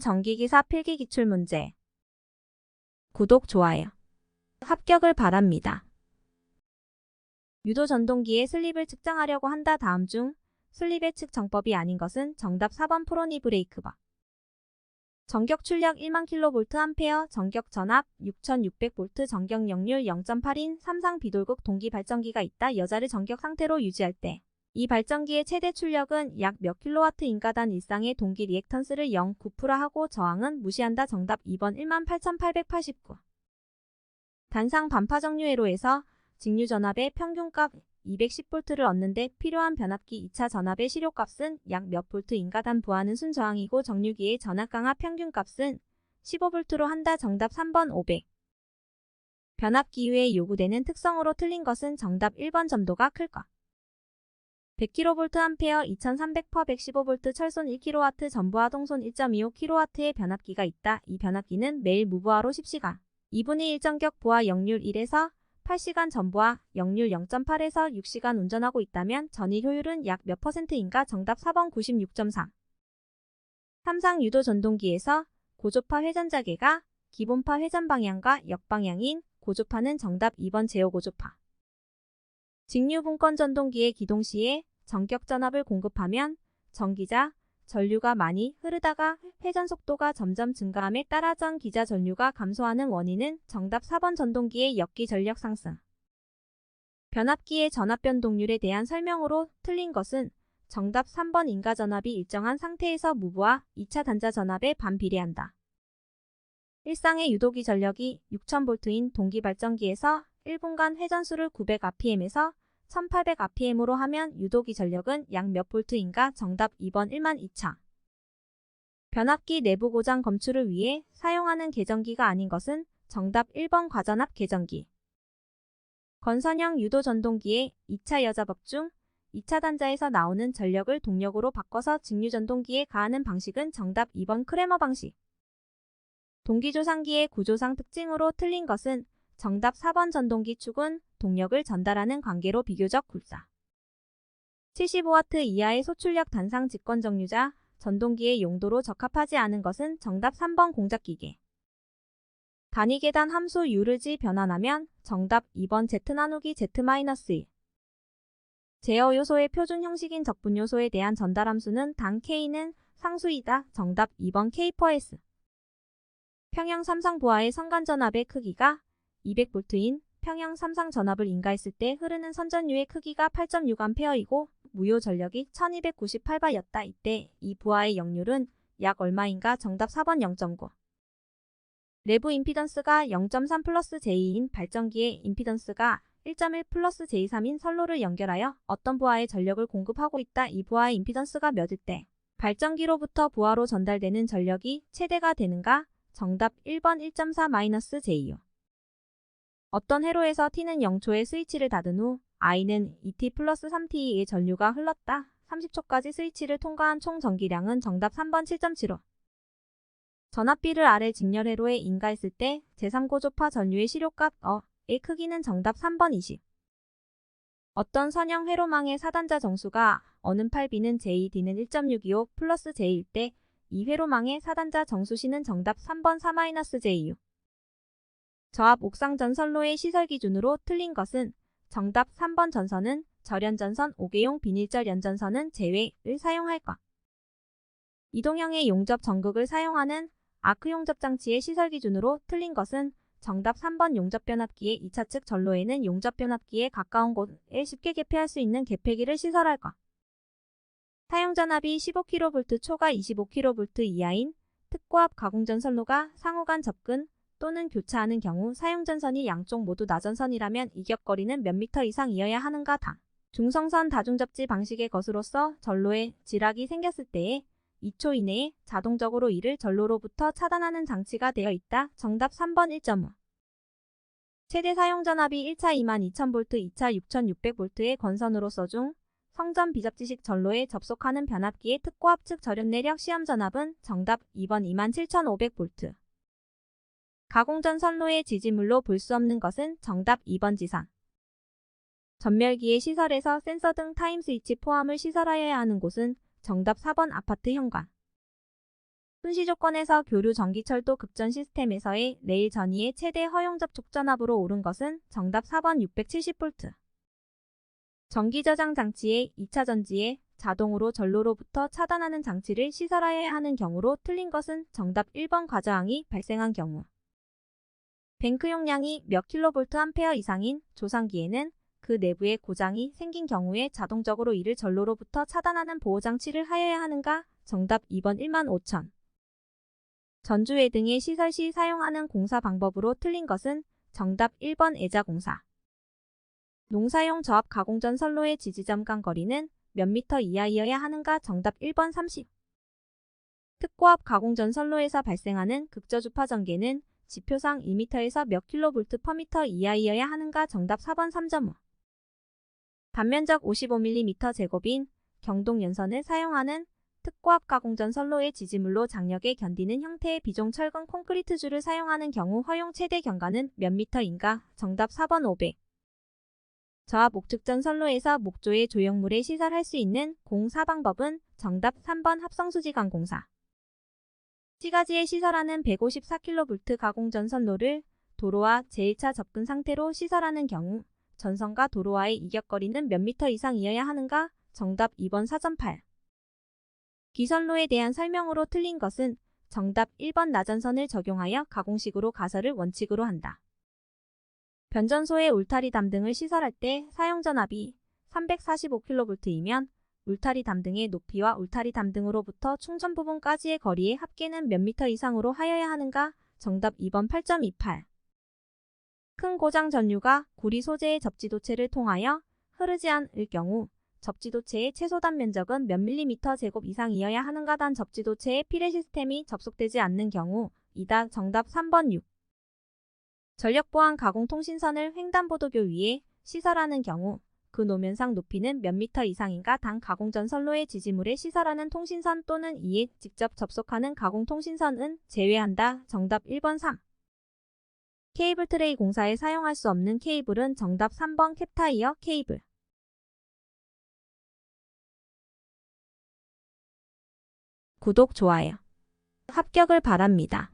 전기기사 필기 기출문제. 구독, 좋아요. 합격을 바랍니다. 유도 전동기의 슬립을 측정하려고 한다. 다음 중 슬립의 측정법이 아닌 것은 정답 4번 프로니 브레이크바. 전격 출력 1만 kVA, 전격 전압 6600V, 전격 역률 0.8인 삼상 비돌극 동기 발전기가 있다. 여자를 전격 상태로 유지할 때 이 발전기의 최대 출력은 약 몇 킬로와트인가. 단 일상의 동기 리액턴스를 0.9% 하고 저항은 무시한다. 정답 2번 18889. 단상 반파 정류 회로에서 직류 전압의 평균값 210V를 얻는데 필요한 변압기 2차 전압의 실효값은 약 몇 볼트인가. 단 부하는 순저항이고 정류기의 전압 강압 평균값은 15V로 한다. 정답 3번 500. 변압기유에 요구되는 특성으로 틀린 것은 정답 1번 점도가 클까. 100kVA 2300/115V 철손 1kW 전부하 동손 1.25kW의 변압기가 있다. 이 변압기는 매일 무부하로 10시간 2분의 1 전격 부하 역률 1에서 8시간 전부하 역률 0.8에서 6시간 운전하고 있다면 전일 효율은 약 몇 %인가. 정답 4번 96.3. 삼상 유도 전동기에서 고조파 회전자개가 기본파 회전 방향과 역방향인 고조파는 정답 2번 제어 고조파. 직류 분권 전동기의 기동 시에 전격 전압을 공급하면 전기자, 전류가 많이 흐르다가 회전 속도가 점점 증가함에 따라 전기자 전류가 감소하는 원인은 정답 4번 전동기의 역기 전력 상승. 변압기의 전압 변동률에 대한 설명으로 틀린 것은 정답 3번 인가 전압이 일정한 상태에서 무부하 2차 단자 전압에 반비례한다. 일상의 유도기 전력이 6000V인 동기 발전기에서 1분간 회전수를 900rpm에서 1800rpm으로 하면 유도기 전력은 약 몇 볼트인가. 정답 2번 12000. 변압기 내부 고장 검출을 위해 사용하는 계전기가 아닌 것은 정답 1번 과전압 계전기. 건선형 유도 전동기의 2차 여자법 중 2차 단자에서 나오는 전력을 동력으로 바꿔서 직류 전동기에 가하는 방식은 정답 2번 크레머 방식. 동기조상기의 구조상 특징으로 틀린 것은 정답 4번 전동기 축은 동력을 전달하는 관계로 비교적 굵다. 75W 이하의 소출력 단상 직권 정류자 전동기의 용도로 적합하지 않은 것은 정답 3번 공작기계. 단위 계단 함수 유르지 변환하면 정답 2번 Z 나누기 Z-1. 제어 요소의 표준 형식인 적분 요소에 대한 전달 함수는 단 K는 상수이다. 정답 2번 K/S. 평형 삼상 부하의 선간 전압의 크기가 200V인 평형 삼상 전압을 인가했을 때 흐르는 선전유의 크기가 8.6A이고 무효 전력이 1298B였다. 이때 이 부하의 역률은 약 얼마인가. 정답 4번 0.9. 내부 임피던스가 0.3 플러스 j2인 발전기의 임피던스가 1.1 플러스 j3인 선로를 연결하여 어떤 부하의 전력을 공급하고 있다. 이 부하의 임피던스가 몇일 때 발전기로부터 부하로 전달되는 전력이 최대가 되는가. 정답 1번 1.4-j2. 어떤 회로에서 T는 0초에 스위치를 닫은 후 I는 2T 플러스 3T의 전류가 흘렀다. 30초까지 스위치를 통과한 총 전기량은 정답 3번 7.75. 전압비를 아래 직렬 회로에 인가했을 때 제3고조파 전류의 실효값 의 크기는 정답 3번 20. 어떤 선형 회로망의 사단자 정수가 어는 8B는 J, D는 1.625 플러스 J일 때 이 회로망의 사단자 정수시는 정답 3번 4-J6. 저압 옥상 전선로의 시설 기준으로 틀린 것은 정답 3번 전선은 절연전선 5개용 비닐절 연전선은 제외를 사용할 것. 이동형의 용접 전극을 사용하는 아크 용접 장치의 시설 기준으로 틀린 것은 정답 3번 용접 변압기의 2차 측 전로에는 용접 변압기에 가까운 곳에 쉽게 개폐할 수 있는 개폐기를 시설할 것. 사용 전압이 15kV 초과 25kV 이하인 특고압 가공전선로가 상호간 접근 또는 교차하는 경우 사용전선이 양쪽 모두 나전선이라면 이격거리는 몇 미터 이상이어야 하는가. 다. 중성선 다중접지 방식의 것으로서 전로에 지락이 생겼을 때에 2초 이내에 자동적으로 이를 전로로부터 차단하는 장치가 되어 있다. 정답 3번 1.5. 최대 사용전압이 1차 22,000V, 2차 6,600V의 건선으로서 중 성전 비접지식 전로에 접속하는 변압기의 특고압 측 절연 내력 시험 전압은 정답 2번 27,500V. 가공전 선로의 지지물로 볼 수 없는 것은 정답 2번 지상. 전멸기의 시설에서 센서 등 타임 스위치 포함을 시설하여야 하는 곳은 정답 4번 아파트 현관. 순시 조건에서 교류 전기철도 급전 시스템에서의 레일 전이의 최대 허용 접촉 전압으로 오른 것은 정답 4번 670V. 전기 저장 장치의 2차 전지에 자동으로 전로로부터 차단하는 장치를 시설해야 하는 경우로 틀린 것은 정답 1번 과저항이 발생한 경우. 뱅크 용량이 몇 kVA 이상인 조상기에는 그 내부에 고장이 생긴 경우에 자동적으로 이를 전로로부터 차단하는 보호장치를 하여야 하는가? 정답 2번 15,000. 전주회 등의 시설 시 사용하는 공사 방법으로 틀린 것은 정답 1번 애자공사. 농사용 저압 가공전 선로의 지지점 간 거리는 몇 미터 이하이어야 하는가? 정답 1번 30. 특고압 가공전 선로에서 발생하는 극저주파 전개는 지표상 2m에서 몇 kV/m 이하이어야 하는가? 정답 4번 3.5. 단면적 55mm 제곱인 경동 연선을 사용하는 특고압 가공전 선로의 지지물로 장력에 견디는 형태의 비종 철근 콘크리트 줄을 사용하는 경우 허용 최대 경과는 몇 미터인가? 정답 4번 500. 저압 목축전 선로에서 목조의 조형물에 시설할 수 있는 공사 방법은 정답 3번 합성수지관공사. 시가지에 시설하는 154kV 가공전 선로를 도로와 제1차 접근 상태로 시설하는 경우 전선과 도로와의 이격거리는 몇 미터 이상이어야 하는가? 정답 2번 4.8. 기선로에 대한 설명으로 틀린 것은 정답 1번 나전선을 적용하여 가공식으로 가설을 원칙으로 한다. 변전소에 울타리 담등을 시설할 때 사용 전압이 345kV이면 울타리 담등의 높이와 울타리 담등으로부터 충전 부분까지의 거리의 합계는 몇 미터 이상으로 하여야 하는가? 정답 2번 8.28. 큰 고장 전류가 구리 소재의 접지도체를 통하여 흐르지 않을 경우 접지도체의 최소 단면적은 몇 밀리미터 제곱 이상이어야 하는가? 단 접지도체에 피레 시스템이 접속되지 않는 경우 이다. 정답 3번 6. 전력보안 가공통신선을 횡단보도교 위에 시설하는 경우 그 노면상 높이는 몇 미터 이상인가? 단 가공전 선로의 지지물에 시설하는 통신선 또는 이에 직접 접속하는 가공통신선은 제외한다. 정답 1번 3. 케이블 트레이 공사에 사용할 수 없는 케이블은 정답 3번 캡타이어 케이블. 구독, 좋아요. 합격을 바랍니다.